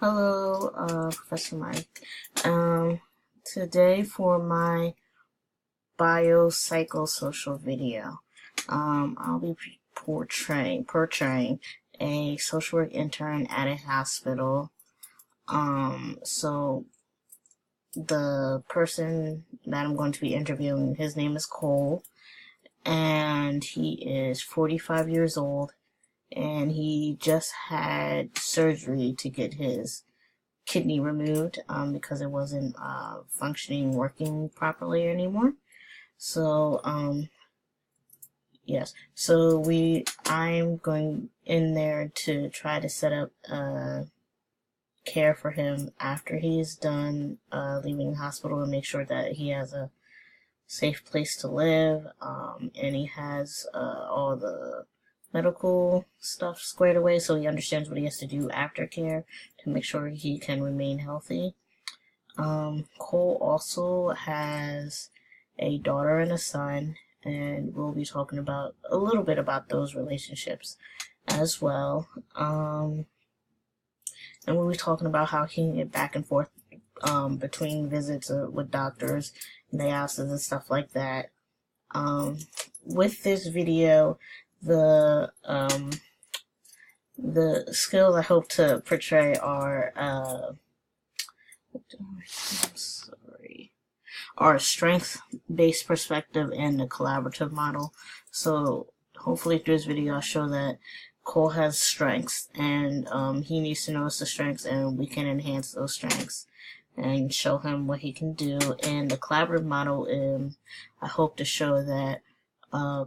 Hello, Professor Mike. Today for my biopsychosocial video, I'll be portraying a social work intern at a hospital. So the person that I'm going to be interviewing, his name is Cole, and he is 45 years old, and he just had surgery to get his kidney removed because it wasn't functioning, working properly anymore. So yes, so I'm going in there to try to set up care for him after he's done leaving the hospital, and make sure that he has a safe place to live, and he has all the medical stuff squared away, so he understands what he has to do after care to make sure he can remain healthy. Cole also has a daughter and a son, and we'll be talking about a little bit about those relationships as well. And we'll be talking about how he can get back and forth between visits with doctors and dialysis and stuff like that. With this video, the skills I hope to portray are a strength-based perspective and a collaborative model. So hopefully through this video I'll show that Cole has strengths, and he needs to notice the strengths, and we can enhance those strengths and show him what he can do. And the collaborative model, I hope to show that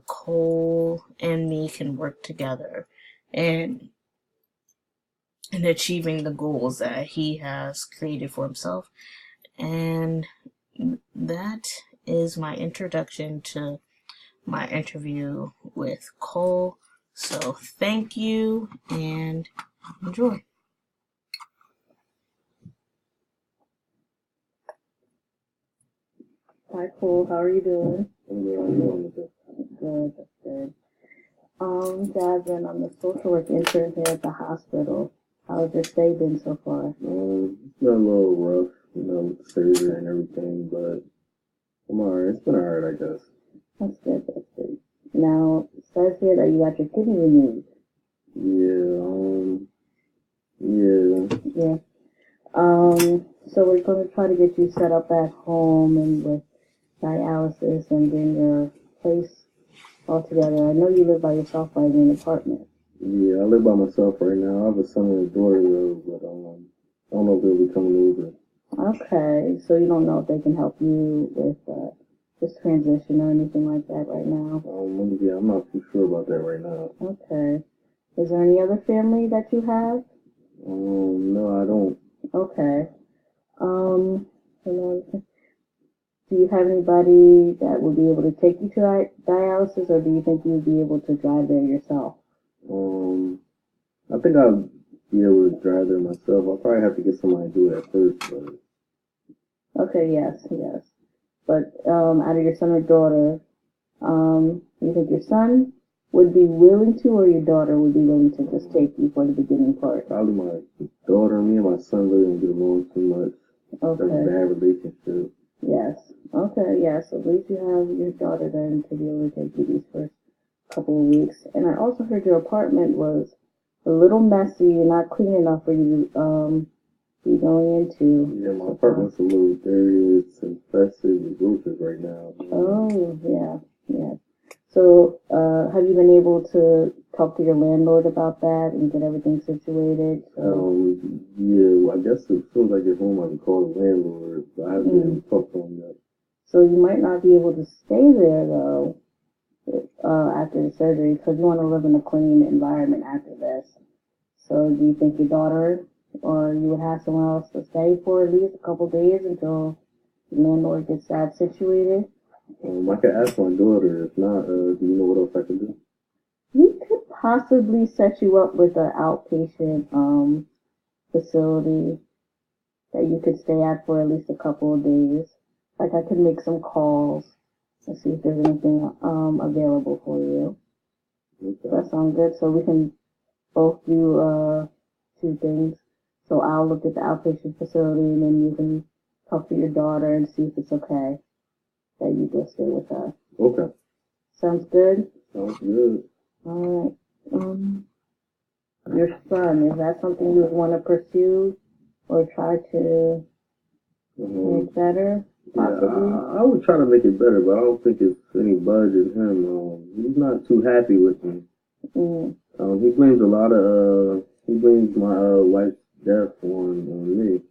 Cole and me can work together and in achieving the goals that he has created for himself. And that is my introduction to my interview with Cole. So thank you and enjoy. Hi, Cole. How are you doing? I'm doing good. Good, that's good. Jasmine, I'm the social work intern here at the hospital. How's your stay been so far? It's been a little rough, with the surgery and everything, but I'm alright. It's been alright, I guess. That's good, that's good. Now, it says here that you got your kidney removed. Yeah. So we're going to try to get you set up at home and with dialysis and getting your place all together. I know you live by yourself, right, in an apartment. Yeah, I live by myself right now. I have a son and a daughter, though, but I don't know if they'll be coming over. Okay, so you don't know if they can help you with this transition or anything like that right now? Yeah, I'm not too sure about that right now. Okay. Is there any other family that you have? No, I don't. Okay. Do you have anybody that would be able to take you to dialysis, or do you think you would be able to drive there yourself? I think I'll be able to drive there myself. I'll probably have to get somebody to do it at first, but... Okay, yes. But out of your son or daughter, you think your son would be willing to, or your daughter would be willing to just take you for the beginning part? Probably my daughter. Me and my son really don't get along too much. Okay. That's a bad relationship. Yes. Okay, yes. At least you have your daughter then to be able to take you these first couple of weeks. And I also heard your apartment was a little messy and not clean enough for you to be going into. Yeah, my apartment's a little dirty. It's infested with roaches right now. Oh, yeah. So, have you been able to talk to your landlord about that and get everything situated? Yeah, I guess as soon as I get home, I can call the landlord, but I haven't been able to talk to him yet. So you might not be able to stay there, though, after the surgery, because you want to live in a clean environment after this. So do you think your daughter or you would have someone else to stay for at least a couple days until the landlord gets that situated? I could ask my daughter. If not, do you know what else I can do? We could possibly set you up with an outpatient facility that you could stay at for at least a couple of days. Like, I could make some calls and see if there's anything available for you. Okay. That sounds good. So we can both do two things. So I'll look at the outpatient facility, and then you can talk to your daughter and see if it's okay that you go stay with her. Okay. Sounds good? Sounds good. Alright. Your son, is that something you would want to pursue or try to make better? Possibly? Yeah, I would try to make it better, but I don't think it's any budge in him. He's not too happy with me. Mm. He blames a lot of, he blames my wife's death on me.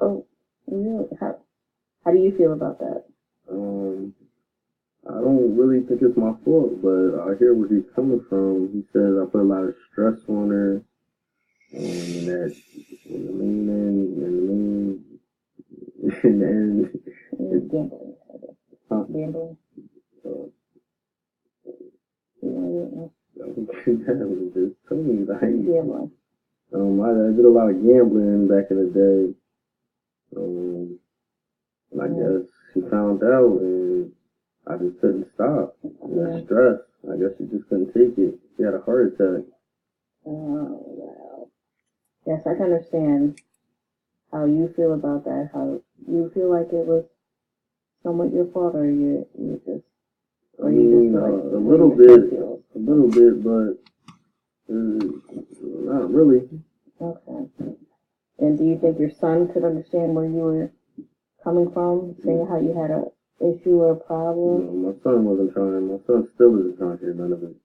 Oh, really? How do you feel about that? I don't really think it's my fault, but I hear where he's coming from. He says I put a lot of stress on her, and that in the mean, and Gambling. huh? Gambling. Just told me like Gambling. I did a lot of gambling back in the day. And I guess she found out, and I just couldn't stop. That stress. I guess she just couldn't take it. She had a heart attack. Oh, wow. Yes, I can understand how you feel about that. How you feel like it was somewhat your fault, or you just, I mean, a little bit, but not really. Okay. And do you think your son could understand where you were coming from, seeing how you had a issue or a problem? No, my son wasn't trying. My son still isn't trying to hear none of it.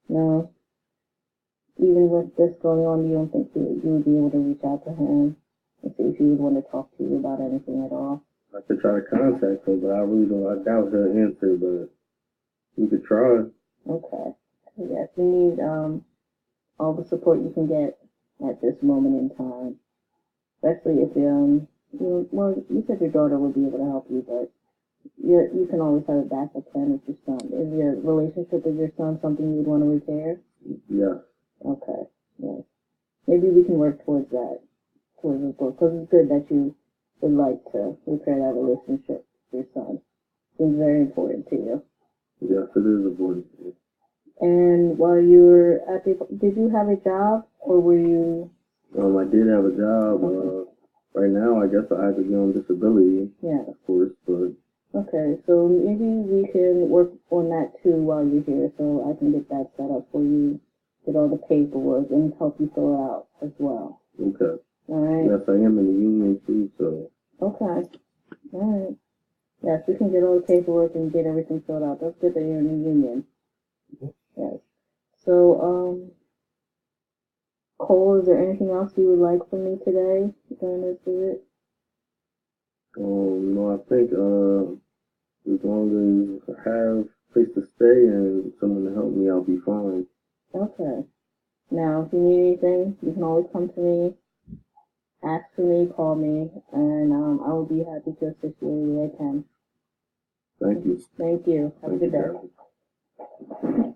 No. Even with this going on, you don't think you would be able to reach out to him and see if he would want to talk to you about anything at all? I could try to contact him, but I really don't. I doubt he'll answer, but we could try. Okay. Yes, you need all the support you can get at this moment in time, especially if well, you said your daughter would be able to help you, but you can always have a backup plan with your son. Is your relationship with your son something you would want to repair? Yeah. Okay. Yes. Maybe we can work towards that, towards this goal, because it's good that you would like to repair that relationship with your son. Seems very important to you. Yes, it is important. And while you were at did you have a job, or were you? I did have a job. Right now, I guess I have to be on disability. Yeah. Of course, but. Okay, so maybe we can work on that too while you're here, so I can get that set up for you, get all the paperwork, and help you fill it out as well. Okay. All right. Yes, I am in the union too, so. Okay. All right. Yes, we can get all the paperwork and get everything filled out. That's good that you're in the union. Yes. So, Cole, is there anything else you would like from me today during this visit? No, I think as long as I have a place to stay and someone to help me, I'll be fine. Okay. Now, if you need anything, you can always come to me, ask for me, call me, and I will be happy to assist you any way I can. Thank you. Thank you. Have a good day. Gary.